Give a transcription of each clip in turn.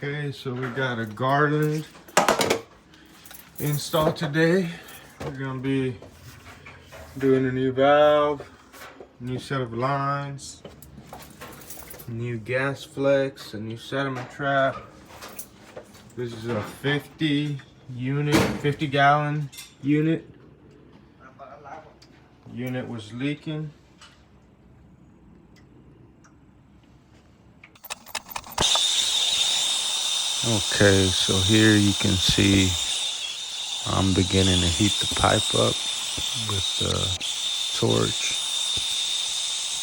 Okay, so we got a Garland install today. We're gonna be doing a new valve, new set of lines, new gas flex, a new sediment trap. This is a 50 gallon unit. Unit was leaking. Okay, so here you can see I'm beginning to heat the pipe up with the torch.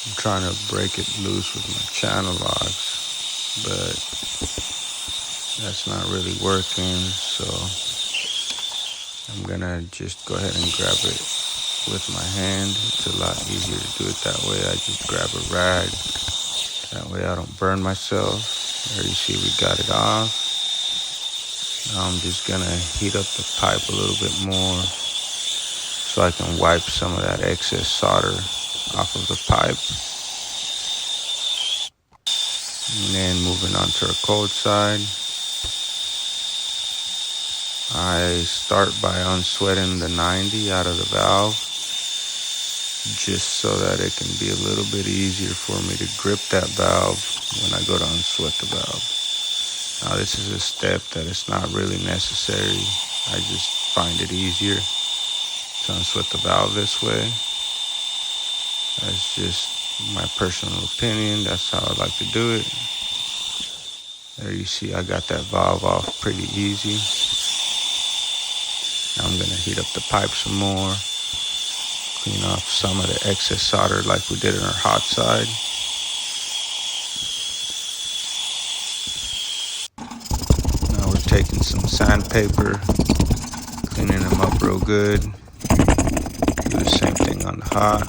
I'm trying to break it loose with my channel locks, but that's not really working, so I'm gonna just go ahead and grab it with my hand. It's a lot easier to do it that way. I just grab a rag, that way I don't burn myself. There you see we got it off. Now I'm just gonna heat up the pipe a little bit more so I can wipe some of that excess solder off of the pipe. And then moving on to our cold side, I start by unsweating the 90 out of the valve just so that it can be a little bit easier for me to grip that valve when I go to unsweat the valve. Now this is a step that is not really necessary. I just find it easier to unsweat the valve this way. That's just my personal opinion. That's how I like to do it. There you see I got that valve off pretty easy. Now I'm gonna heat up the pipe some more, clean off some of the excess solder like we did on our hot side. Now we're taking some sandpaper, cleaning them up real good. Do the same thing on the hot.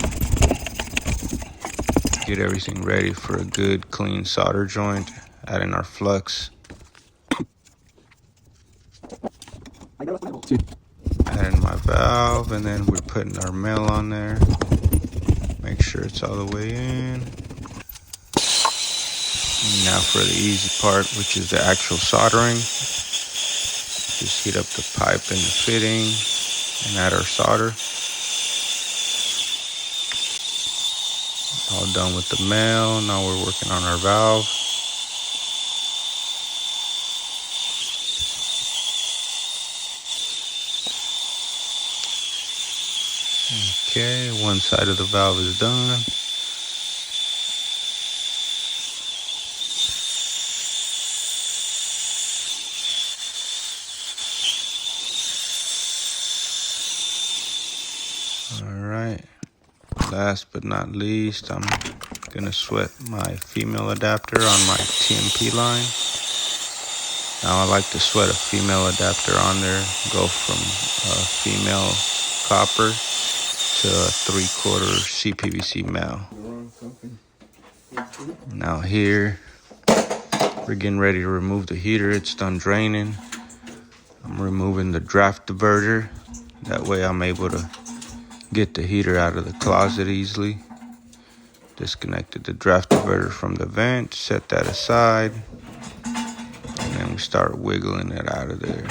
Get everything ready for a good clean solder joint. Add in our flux. Add in my valve, and then we're putting our mill on there. Make sure it's all the way in. Now for the easy part, which is the actual soldering. Just heat up the pipe and the fitting and add our solder. All done with the mill. Now we're working on our valve. Okay, one side of the valve is done. All right, last but not least, I'm gonna sweat my female adapter on my TMP line. Now I like to sweat a female adapter on there, go from female copper to a 3/4 CPVC male. Now here, we're getting ready to remove the heater. It's done draining. I'm removing the draft diverter. That way I'm able to get the heater out of the closet easily. Disconnected the draft diverter from the vent, set that aside, and then we start wiggling it out of there.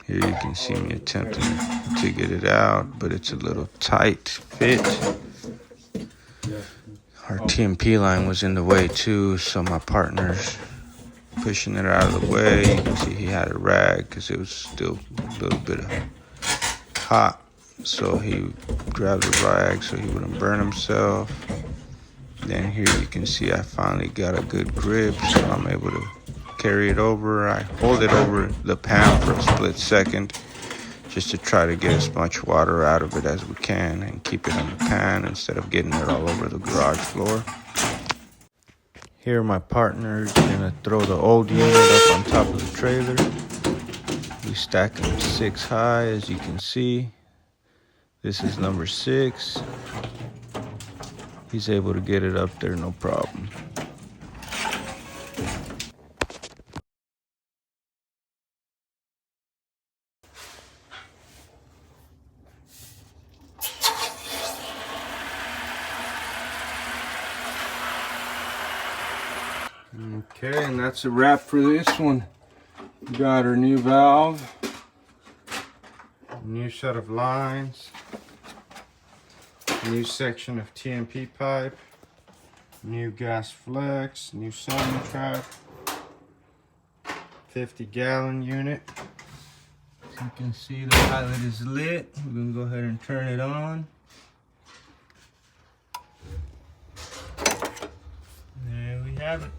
Here you can see me attempting to get it out, but it's a little tight fit. Our TMP line was in the way too, so my partner's pushing it out of the way. You can see he had a rag because it was still a little bit hot, so he grabbed a rag so he wouldn't burn himself. Then here you can see I finally got a good grip, so I'm able to carry it over. I hold it over the pan for a split second just to try to get as much water out of it as we can and keep it in the pan instead of getting it all over the garage floor. Here my partner is gonna throw the old unit up on top of the trailer. We stack them 6 high, as you can see. This is number 6. He's able to get it up there no problem. Okay, and that's a wrap for this one. We got our new valve, new set of lines, new section of TMP pipe, new gas flex, new soldering trap, 50-gallon unit. As you can see, the pilot is lit. We're gonna go ahead and turn it on. There we have it.